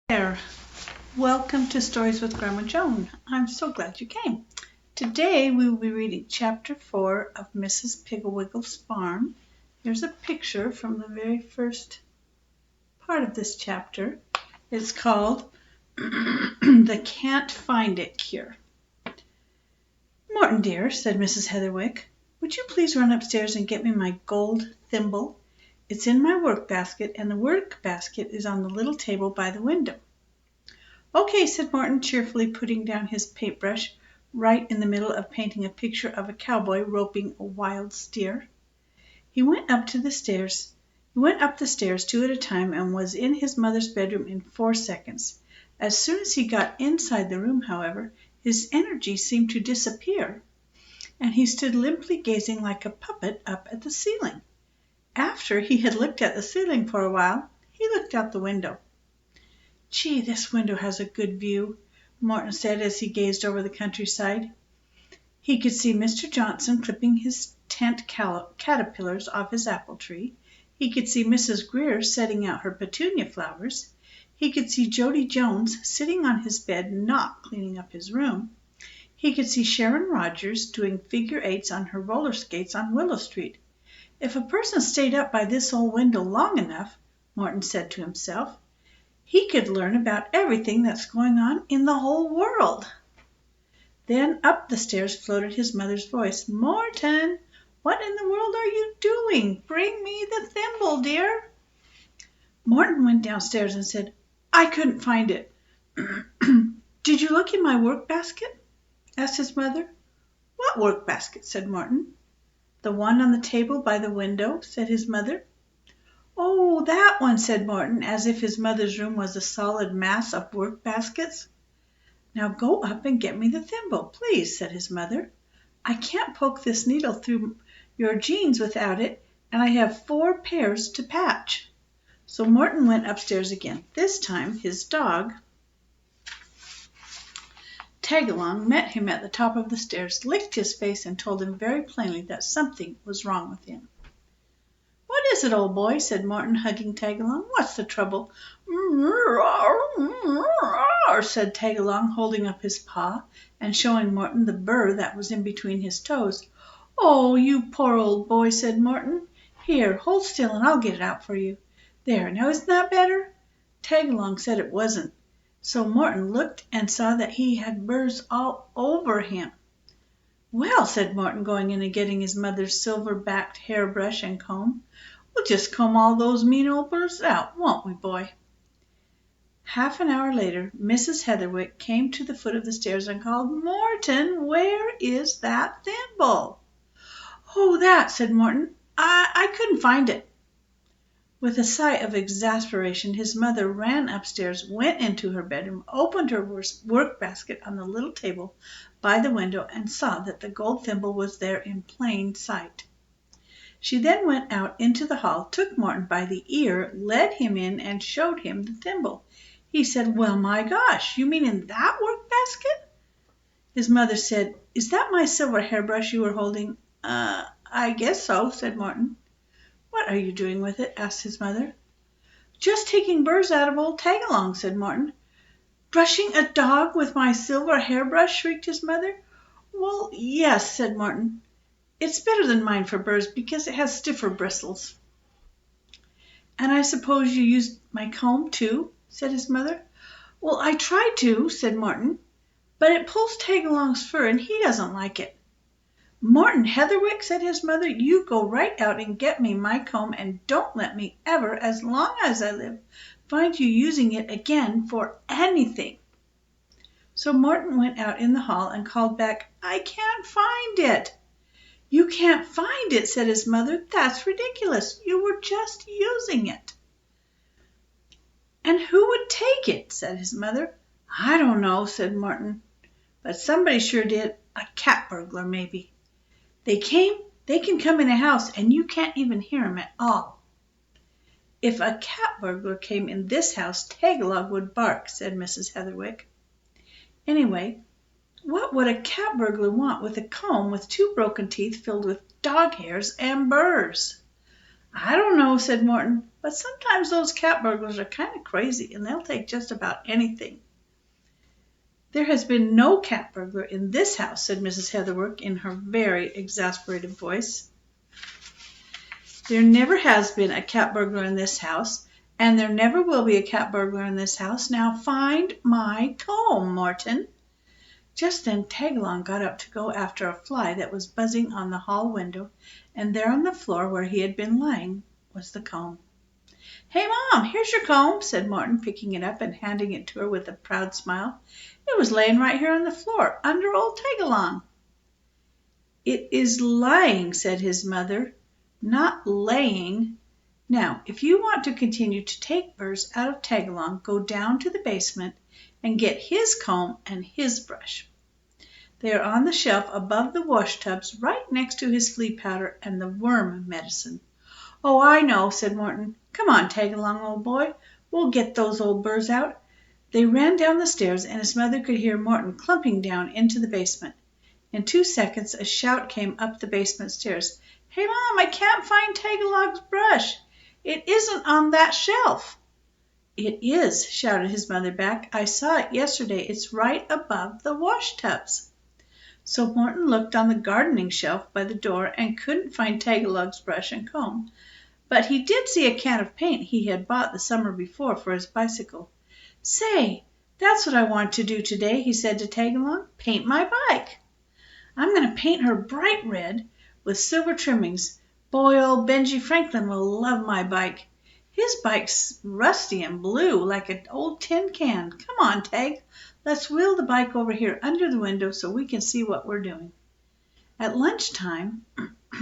There. Welcome to Stories with Grandma Joan. I'm so glad you came. Today we will be reading Chapter 4 of Mrs. Pigglewiggle's Farm. Here's a picture from the very first part of this chapter. It's called The Can't Find It Cure. Morton dear, said Mrs. Heatherwick, would you please run upstairs and get me my gold thimble? It's in my work basket, and the work basket is on the little table by the window. Okay, said Morton, cheerfully putting down his paintbrush right in the middle of painting a picture of a cowboy roping a wild steer. He went up the stairs 2 at a time and was in his mother's bedroom in 4 seconds. As soon as he got inside the room, however, his energy seemed to disappear, and he stood limply gazing like a puppet up at the ceiling. After he had looked at the ceiling for a while, he looked out the window. Gee, this window has a good view, Morton said as he gazed over the countryside. He could see Mr. Johnson clipping his tent caterpillars off his apple tree. He could see Mrs. Greer setting out her petunia flowers. He could see Jody Jones sitting on his bed not cleaning up his room. He could see Sharon Rogers doing figure eights on her roller skates on Willow Street. If a person stayed up by this old window long enough, Morton said to himself, he could learn about everything that's going on in the whole world. Then up the stairs floated his mother's voice. Morton, what in the world are you doing? Bring me the thimble, dear. Morton went downstairs and said, I couldn't find it. Did you look in my work basket? Asked his mother. What work basket? Said Morton. The one on the table by the window, said his mother. Oh, that one, said Morton, as if his mother's room was a solid mass of work baskets. Now go up and get me the thimble, please, said his mother. I can't poke this needle through your jeans without it, and I have 4 pairs to patch. So Morton went upstairs again. This time his dog, Tagalong, met him at the top of the stairs, licked his face, and told him very plainly that something was wrong with him. What is it, old boy? Said Morton, hugging Tagalong. What's the trouble? Said Tagalong, holding up his paw and showing Morton the burr that was in between his toes. Oh, you poor old boy, said Morton. Here, hold still and I'll get it out for you. There, now isn't that better? Tagalong said it wasn't. So Morton looked and saw that he had burrs all over him. Well, said Morton, going in and getting his mother's silver-backed hairbrush and comb, we'll just comb all those mean old burrs out, won't we, boy? Half an hour later, Mrs. Heatherwick came to the foot of the stairs and called, Morton, where is that thimble? Oh, that, said Morton. I couldn't find it. With a sigh of exasperation, his mother ran upstairs, went into her bedroom, opened her work basket on the little table by the window, and saw that the gold thimble was there in plain sight. She then went out into the hall, took Morton by the ear, led him in, and showed him the thimble. He said, Well, my gosh, you mean in that work basket? His mother said, Is that my silver hairbrush you were holding? I guess so, said Morton. What are you doing with it? Asked his mother. Just taking burrs out of old Tagalong, said Morton. Brushing a dog with my silver hairbrush? Shrieked his mother. Well, yes, said Morton. It's better than mine for burrs because it has stiffer bristles. And I suppose you used my comb too? Said his mother. Well, I tried to, said Morton, but it pulls Tagalong's fur and he doesn't like it. Morton Heatherwick, said his mother, you go right out and get me my comb and don't let me ever, as long as I live, find you using it again for anything. So Morton went out in the hall and called back, I can't find it. You can't find it, said his mother. That's ridiculous. You were just using it. And who would take it? Said his mother. I don't know, said Morton, but somebody sure did. A cat burglar, maybe. They can come in a house and you can't even hear 'em at all. If a cat burglar came in this house, Tagalong would bark, said Mrs. Heatherwick. Anyway, what would a cat burglar want with a comb with 2 broken teeth filled with dog hairs and burrs? I don't know, said Morton. but sometimes those cat burglars are kind of crazy and they'll take just about anything. There has been no cat burglar in this house, said Mrs. Heatherwick in her very exasperated voice. There never has been a cat burglar in this house, and there never will be a cat burglar in this house. Now find my comb, Morton. Just then Tagalong got up to go after a fly that was buzzing on the hall window, and there on the floor where he had been lying was the comb. "Hey, Mom, here's your comb," said Morton, picking it up and handing it to her with a proud smile. "It was laying right here on the floor, under old Tagalong." "It is lying," said his mother, "not laying. Now, if you want to continue to take burrs out of Tagalong, go down to the basement and get his comb and his brush. They are on the shelf above the wash tubs, right next to his flea powder and the worm medicine." "Oh, I know," said Morton. "Come on, Tagalong, old boy. We'll get those old burrs out." They ran down the stairs, and his mother could hear Morton clumping down into the basement. In 2 seconds a shout came up the basement stairs. "Hey, Mom, I can't find Tagalong's brush. It isn't on that shelf." "It is," shouted his mother back. "I saw it yesterday. It's right above the wash tubs." So Morton looked on the gardening shelf by the door and couldn't find Tagalong's brush and comb. But he did see a can of paint he had bought the summer before for his bicycle. "Say, that's what I want to do today," he said to Tagalong. "Paint my bike. I'm going to paint her bright red with silver trimmings. Boy, old Benji Franklin will love my bike. His bike's rusty and blue like an old tin can. Come on, Tag. Let's wheel the bike over here under the window so we can see what we're doing." At lunchtime,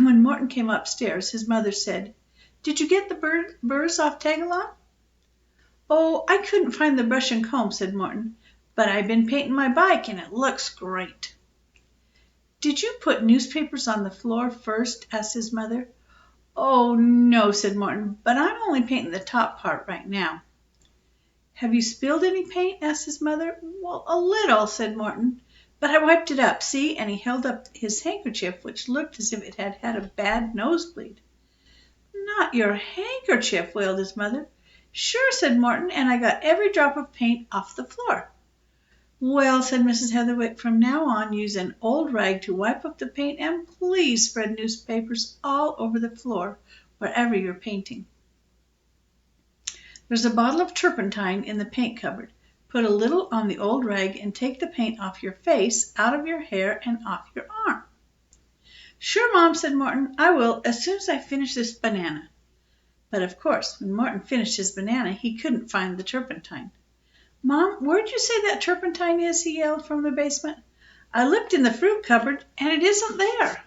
when Morton came upstairs, his mother said, "Did you get the burrs off Tagalong?" "Oh, I couldn't find the brush and comb," said Morton, "but I've been painting my bike and it looks great." "Did you put newspapers on the floor first?" asked his mother. "Oh, no," said Morton, "but I'm only painting the top part right now." "Have you spilled any paint?" asked his mother. "Well, a little," said Morton, "but I wiped it up. See?" And he held up his handkerchief, which looked as if it had had a bad nosebleed. "Not your handkerchief!" wailed his mother. "Sure," said Morton, "and I got every drop of paint off the floor." "Well," said Mrs. Heatherwick, "from now on use an old rag to wipe up the paint, and please spread newspapers all over the floor wherever you're painting. There's a bottle of turpentine in the paint cupboard. Put a little on the old rag and take the paint off your face, out of your hair, and off your arm." "Sure, Mom," said Morton. "I will as soon as I finish this banana." But of course, when Morton finished his banana, he couldn't find the turpentine. "Mom, where'd you say that turpentine is?" he yelled from the basement. "I looked in the fruit cupboard and it isn't there."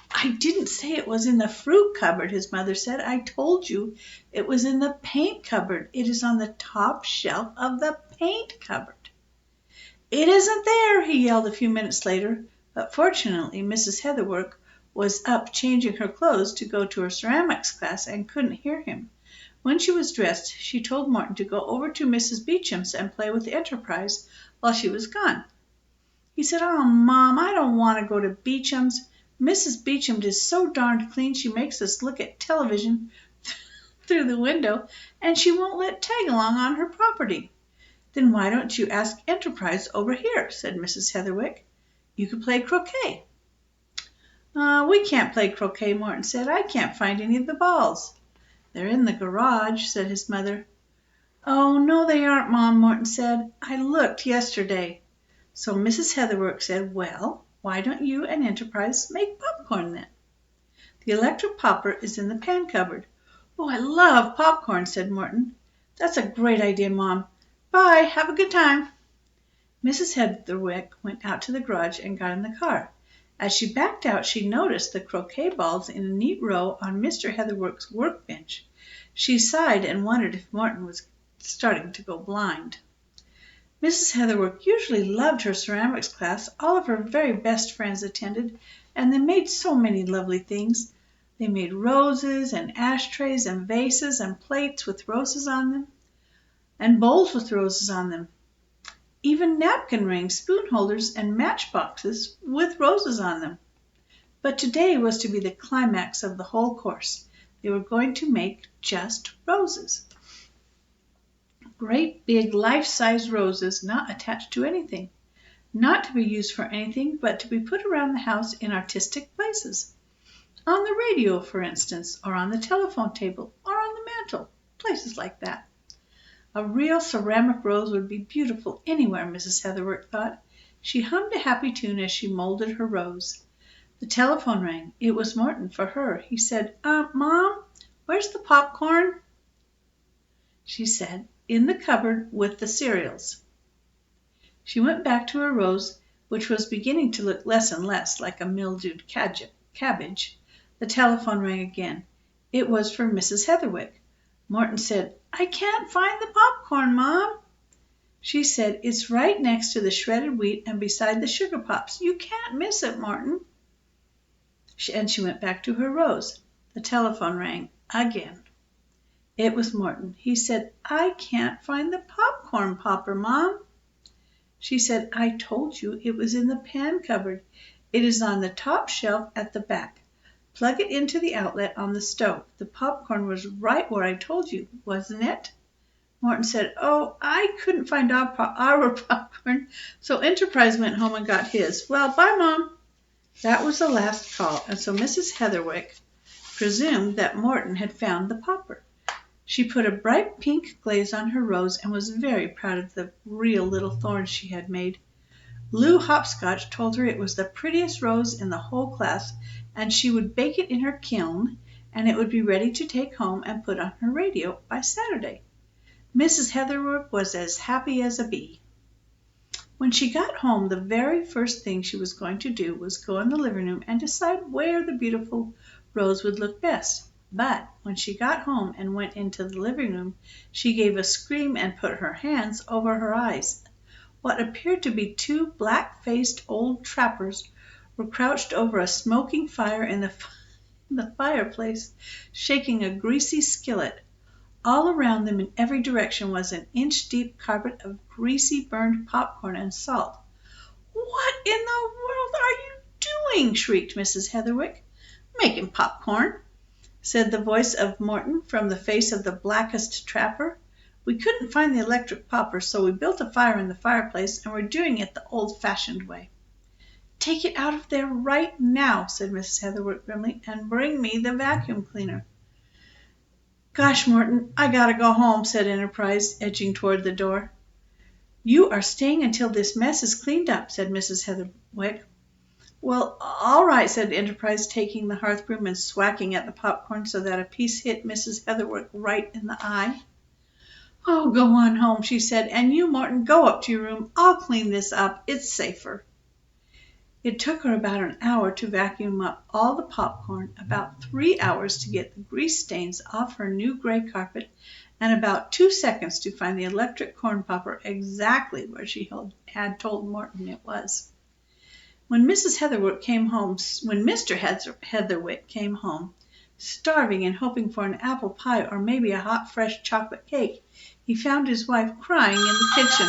"I didn't say it was in the fruit cupboard," his mother said. "I told you it was in the paint cupboard. It is on the top shelf of the paint cupboard." "It isn't there," he yelled a few minutes later, but fortunately Mrs. Heatherwick was up changing her clothes to go to her ceramics class and couldn't hear him. When she was dressed, she told Morton to go over to Mrs. Beecham's and play with the Enterprise while she was gone. He said, "Oh, Mom, I don't want to go to Beecham's. Mrs. Beecham is so darned clean she makes us look at television through the window, and she won't let Tagalong on her property." "Then why don't you ask Enterprise over here?" said Mrs. Heatherwick. "You could play croquet." "We can't play croquet," Morton said. "I can't find any of the balls." "They're in the garage," said his mother. "Oh, no, they aren't, Mom," Morton said. "I looked yesterday." So Mrs. Heatherwick said, "Well, why don't you and Enterprise make popcorn then? The electric popper is in the pan cupboard." "Oh, I love popcorn," said Morton. "That's a great idea, Mom. Bye. Have a good time." Mrs. Heatherwick went out to the garage and got in the car. As she backed out, she noticed the croquet balls in a neat row on Mr. Heatherwick's workbench. She sighed and wondered if Morton was starting to go blind. Mrs. Heatherwick usually loved her ceramics class. All of her very best friends attended, and they made so many lovely things. They made roses and ashtrays and vases and plates with roses on them, and bowls with roses on them. Even napkin rings, spoon holders, and matchboxes with roses on them. But today was to be the climax of the whole course. They were going to make just roses. Great big life-size roses not attached to anything, not to be used for anything but to be put around the house in artistic places. On the radio, for instance, or on the telephone table, or on the mantel, places like that. A real ceramic rose would be beautiful anywhere, Mrs. Heatherwick thought. She hummed a happy tune as she molded her rose. The telephone rang. It was Morton for her. He said, Mom, where's the popcorn? She said, in the cupboard with the cereals. She went back to her rose, which was beginning to look less and less like a mildewed cabbage. The telephone rang again. It was for Mrs. Heatherwick. Morton said, I can't find the popcorn, Mom. She said, it's right next to the shredded wheat and beside the sugar pops. You can't miss it, Morton. And she went back to her rose. The telephone rang again. It was Morton. He said, I can't find the popcorn popper, Mom. She said, I told you it was in the pan cupboard. It is on the top shelf at the back. Plug it into the outlet on the stove. The popcorn was right where I told you, wasn't it? Morton said, oh, I couldn't find our popcorn, so Enterprise went home and got his. Well, bye, Mom. That was the last call, and so Mrs. Heatherwick presumed that Morton had found the popper. She put a bright pink glaze on her rose and was very proud of the real little thorns she had made. Lou Hopscotch told her it was the prettiest rose in the whole class, and she would bake it in her kiln, and it would be ready to take home and put on her radio by Saturday. Mrs. Heatherwick was as happy as a bee. When she got home, the very first thing she was going to do was go in the living room and decide where the beautiful rose would look best. But when she got home and went into the living room, she gave a scream and put her hands over her eyes. What appeared to be two black-faced old trappers were crouched over a smoking fire in the fireplace, shaking a greasy skillet. All around them in every direction was an inch-deep carpet of greasy burned popcorn and salt. What in the world are you doing? Shrieked Mrs. Heatherwick. Making popcorn, said the voice of Morton from the face of the blackest trapper. We couldn't find the electric popper, so we built a fire in the fireplace, and we're doing it the old-fashioned way. Take it out of there right now, said Mrs. Heatherwick grimly, and bring me the vacuum cleaner. Gosh, Morton, I gotta go home, said Enterprise, edging toward the door. You are staying until this mess is cleaned up, said Mrs. Heatherwick. Well, all right, said Enterprise, taking the hearth broom and swacking at the popcorn so that a piece hit Mrs. Heatherwick right in the eye. Oh, go on home, she said, and you, Morton, go up to your room. I'll clean this up. It's safer. It took her about an hour to vacuum up all the popcorn, about 3 hours to get the grease stains off her new gray carpet, and about 2 seconds to find the electric corn popper exactly where she had told Morton it was. When Mr. Heatherwick came home, starving and hoping for an apple pie or maybe a hot, fresh chocolate cake, he found his wife crying in the kitchen.